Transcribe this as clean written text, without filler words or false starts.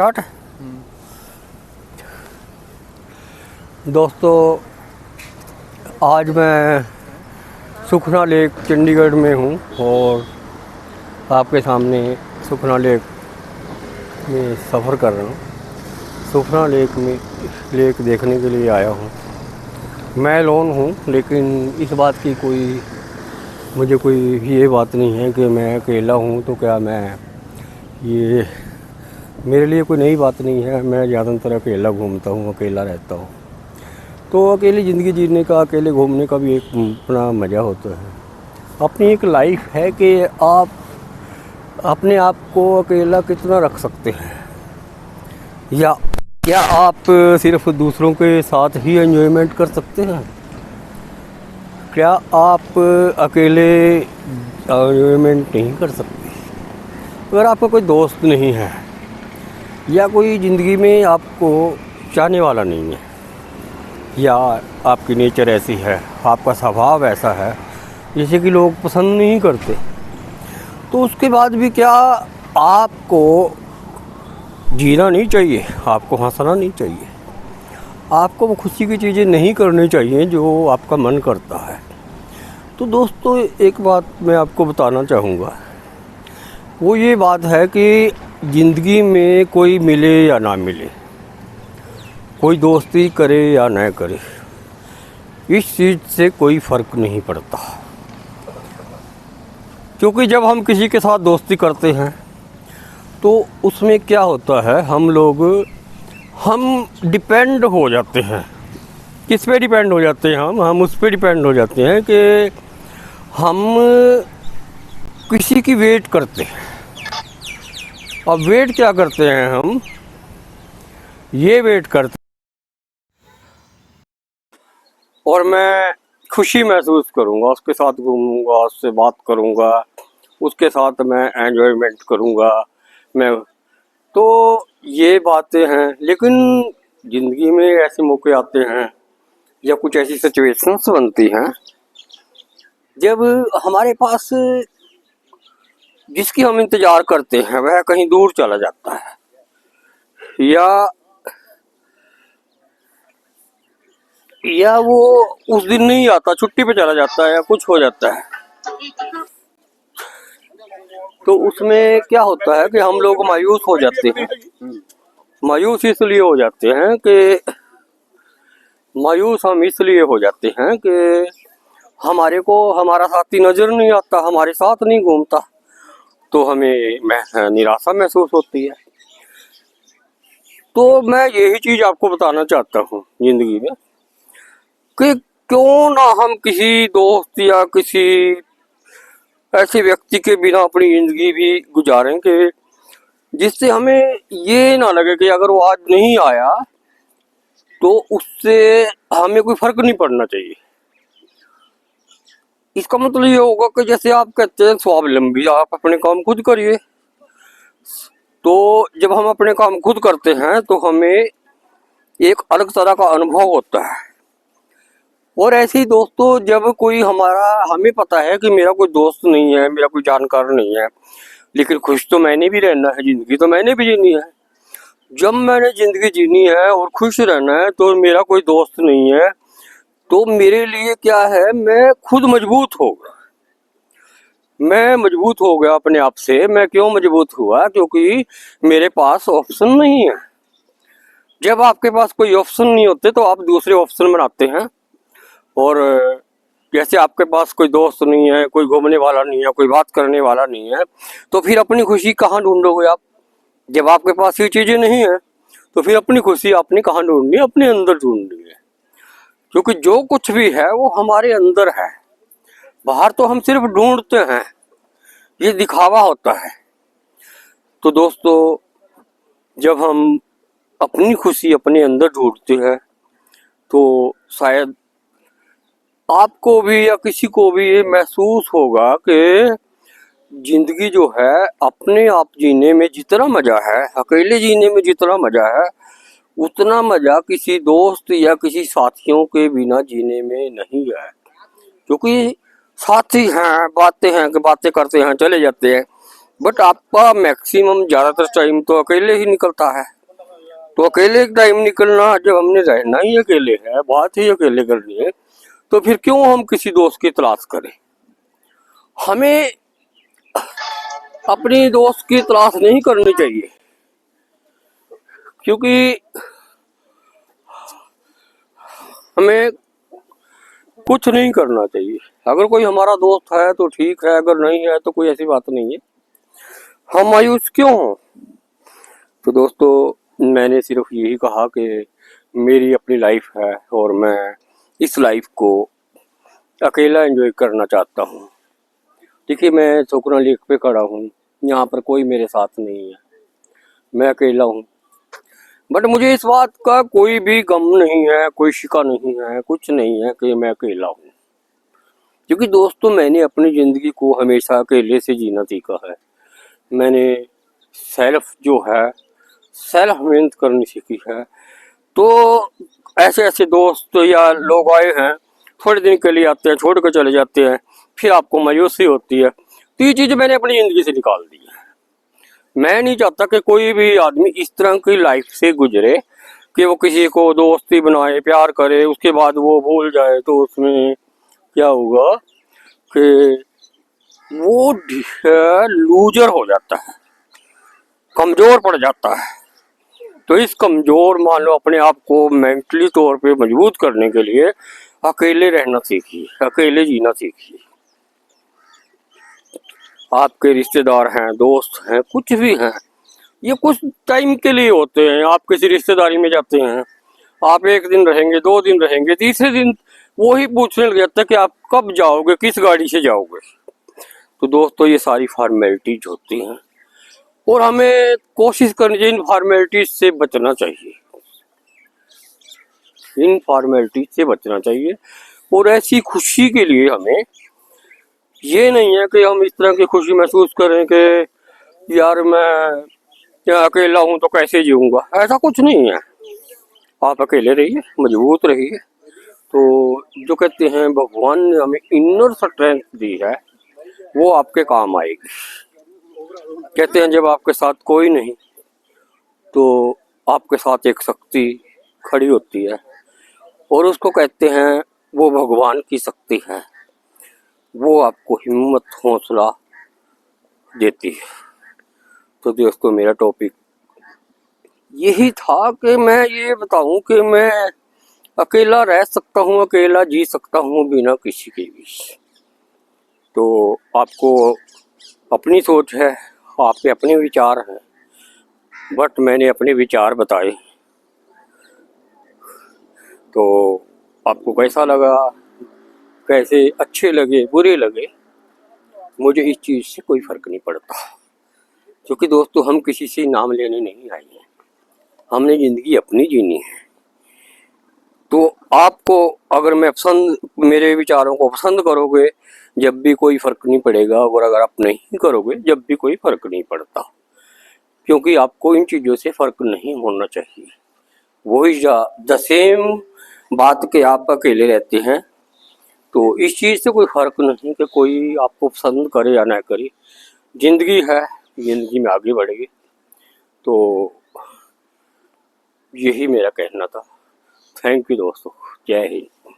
Start है। दोस्तों, आज मैं सुखना लेक चंडीगढ़ में हूँ और आपके सामने सुखना लेक में सफ़र कर रहा हूँ। सुखना लेक देखने के लिए आया हूँ। मैं लोन हूँ, लेकिन इस बात की मुझे कोई ये बात नहीं है कि मैं अकेला हूँ। तो क्या ये मेरे लिए कोई नई बात नहीं है। मैं ज़्यादातर अकेला घूमता हूँ, अकेला रहता हूँ। तो अकेली ज़िंदगी जीने का, अकेले घूमने का भी एक अपना मज़ा होता है। अपनी एक लाइफ है कि आप अपने आप को अकेला कितना रख सकते हैं, या क्या आप सिर्फ दूसरों के साथ ही एंजॉयमेंट कर सकते हैं। क्या आप अकेले एंजॉयमेंट नहीं कर सकते। अगर आपका कोई दोस्त नहीं है या कोई ज़िंदगी में आपको चाहने वाला नहीं है, या आपकी नेचर ऐसी है, आपका स्वभाव ऐसा है जैसे कि लोग पसंद नहीं करते, तो उसके बाद भी क्या आपको जीना नहीं चाहिए, आपको हंसना नहीं चाहिए, आपको वो खुशी की चीज़ें नहीं करनी चाहिए जो आपका मन करता है। तो दोस्तों, एक बात मैं आपको बताना चाहूँगा, वो ये बात है कि ज़िंदगी में कोई मिले या ना मिले, कोई दोस्ती करे या न करे, इस चीज़ से कोई फ़र्क नहीं पड़ता। क्योंकि जब हम किसी के साथ दोस्ती करते हैं तो उसमें क्या होता है, हम डिपेंड हो जाते हैं। किस पे डिपेंड हो जाते हैं? हम उस पे डिपेंड हो जाते हैं कि हम किसी की वेट करते हैं। अब वेट क्या करते हैं? हम ये वेट करते और मैं खुशी महसूस करूँगा, उसके साथ घूमूंगा, उससे बात करूँगा, उसके साथ मैं एंजॉयमेंट करूँगा। मैं तो ये बातें हैं। लेकिन ज़िंदगी में ऐसे मौके आते हैं या कुछ ऐसी सिचुएशंस बनती हैं जब हमारे पास जिसकी हम इंतज़ार करते हैं वह कहीं दूर चला जाता है, या वो उस दिन नहीं आता, छुट्टी पे चला जाता है, या कुछ हो जाता है। तो उसमें क्या होता है कि हम लोग मायूस हो जाते हैं। मायूस इसलिए हो जाते हैं कि हमारे को हमारा साथी नज़र नहीं आता, हमारे साथ नहीं घूमता, तो हमें निराशा महसूस होती है। तो मैं यही चीज़ आपको बताना चाहता हूँ ज़िंदगी में कि क्यों ना हम किसी दोस्त या किसी ऐसे व्यक्ति के बिना अपनी ज़िंदगी भी गुजारें कि जिससे हमें ये ना लगे कि अगर वो आज नहीं आया तो उससे हमें कोई फर्क नहीं पड़ना चाहिए। इसका मतलब ये होगा कि जैसे आप कहते हैं स्वावलंबी, आप अपने काम खुद करिए। तो जब हम अपने काम खुद करते हैं तो हमें एक अलग तरह का अनुभव होता है। और ऐसे ही दोस्तों, जब कोई हमें पता है कि मेरा कोई दोस्त नहीं है, मेरा कोई जानकार नहीं है, लेकिन खुश तो मैंने भी रहना है, ज़िंदगी तो मैंने भी जीनी है। जब मैंने ज़िंदगी जीनी है और खुश रहना है तो मेरा कोई दोस्त नहीं है, तो मेरे लिए क्या है, मैं खुद मजबूत होगा। मैं मजबूत हो गया अपने आप से। मैं क्यों मजबूत हुआ? क्योंकि मेरे पास ऑप्शन नहीं है। जब आपके पास कोई ऑप्शन नहीं होते तो आप दूसरे ऑप्शन बनाते हैं। और जैसे आपके पास कोई दोस्त नहीं है, कोई घूमने वाला नहीं है, कोई बात करने वाला नहीं है, तो फिर अपनी खुशी कहाँ ढूंढोगे आप? जब आपके पास ये चीज़ें नहीं है तो फिर अपनी खुशी आपने कहाँ ढूंढनी है? अपने अंदर ढूंढनी है। क्योंकि जो कुछ भी है वो हमारे अंदर है। बाहर तो हम सिर्फ ढूंढते हैं, ये दिखावा होता है। तो दोस्तों, जब हम अपनी खुशी अपने अंदर ढूंढते हैं तो शायद आपको भी या किसी को भी ये महसूस होगा कि जिंदगी जो है, अपने आप जीने में जितना मजा है, अकेले जीने में जितना मजा है, उतना मजा किसी दोस्त या किसी साथियों के बिना जीने में नहीं है। क्योंकि साथी हैं, बातें करते हैं, चले जाते हैं, बट आपका मैक्सिमम ज़्यादातर टाइम तो अकेले ही निकलता है। तो अकेले टाइम निकलना, जब हमने रहना ही अकेले है, बात ही अकेले करनी है, तो फिर क्यों हम किसी दोस्त की तलाश करें। हमें अपनी दोस्त की तलाश नहीं करनी चाहिए, क्योंकि हमें कुछ नहीं करना चाहिए। अगर कोई हमारा दोस्त है तो ठीक है, अगर नहीं है तो कोई ऐसी बात नहीं है। हम मायूस क्यों हों। तो दोस्तों, मैंने सिर्फ यही कहा कि मेरी अपनी लाइफ है और मैं इस लाइफ को अकेला एंजॉय करना चाहता हूँ। देखिए, मैं सुखना लेक पे खड़ा हूँ, यहाँ पर कोई मेरे साथ नहीं है, मैं अकेला हूँ। बट मुझे इस बात का कोई भी गम नहीं है, कोई शिका नहीं है, कुछ नहीं है कि मैं अकेला हूँ। क्योंकि दोस्तों, मैंने अपनी ज़िंदगी को हमेशा अकेले से जीना सीखा है। मैंने सेल्फ जो है, सेल्फ मेहनत करनी सीखी है। तो ऐसे ऐसे दोस्त या लोग आए हैं, थोड़े दिन के लिए आते हैं, छोड़ कर चले जाते हैं, फिर आपको मायूसी होती है। तो ये चीज़ मैंने अपनी ज़िंदगी से निकाल दी है। मैं नहीं चाहता कि कोई भी आदमी इस तरह की लाइफ से गुजरे कि वो किसी को दोस्ती बनाए, प्यार करे, उसके बाद वो भूल जाए। तो उसमें क्या होगा कि वो लूजर हो जाता है, कमज़ोर पड़ जाता है। तो इस कमज़ोर, मान लो, अपने आप को मेंटली तौर पे मजबूत करने के लिए अकेले रहना सीखिए, अकेले जीना सीखिए। आपके रिश्तेदार हैं, दोस्त हैं, कुछ भी हैं, ये कुछ टाइम के लिए होते हैं। आप किसी रिश्तेदारी में जाते हैं, आप एक दिन रहेंगे, 2 दिन रहेंगे, तीसरे दिन वो ही पूछने लग जाता है कि आप कब जाओगे, किस गाड़ी से जाओगे। तो दोस्तों, ये सारी फॉर्मेलिटीज होती हैं और हमें कोशिश करनी चाहिए इन फॉर्मेलिटीज से बचना चाहिए, इन फॉर्मेलिटीज से बचना चाहिए। और ऐसी खुशी के लिए हमें ये नहीं है कि हम इस तरह की खुशी महसूस करें कि यार मैं अकेला हूं तो कैसे जीऊंगा। ऐसा कुछ नहीं है। आप अकेले रहिए, मजबूत रहिए। तो जो कहते हैं भगवान ने हमें इनर स्ट्रेंथ दी है, वो आपके काम आएगी। कहते हैं जब आपके साथ कोई नहीं तो आपके साथ एक शक्ति खड़ी होती है, और उसको कहते हैं वो भगवान की शक्ति है। वो आपको हिम्मत, हौसला देती है। तो दोस्तों, मेरा टॉपिक यही था कि मैं ये बताऊं कि मैं अकेला रह सकता हूं, अकेला जी सकता हूं बिना किसी के भी। तो आपको अपनी सोच है, आपके अपने विचार हैं, बट मैंने अपने विचार बताए। तो आपको कैसा लगा, कैसे अच्छे लगे, बुरे लगे, मुझे इस चीज़ से कोई फ़र्क नहीं पड़ता। क्योंकि दोस्तों, हम किसी से नाम लेने नहीं आए हैं, हमने ज़िंदगी अपनी जीनी है। तो आपको अगर मेरे विचारों को पसंद करोगे, जब भी कोई फ़र्क नहीं पड़ेगा, और अगर आप नहीं करोगे, जब भी कोई फ़र्क नहीं पड़ता। क्योंकि आपको इन चीज़ों से फ़र्क नहीं होना चाहिए। वही द सेम बात के आप अकेले रहते हैं, तो इस चीज़ से कोई फ़र्क नहीं कि कोई आपको पसंद करे या ना करे। ज़िंदगी है, ज़िंदगी में आगे बढ़ेगी। तो यही मेरा कहना था। थैंक यू दोस्तों, जय हिंद।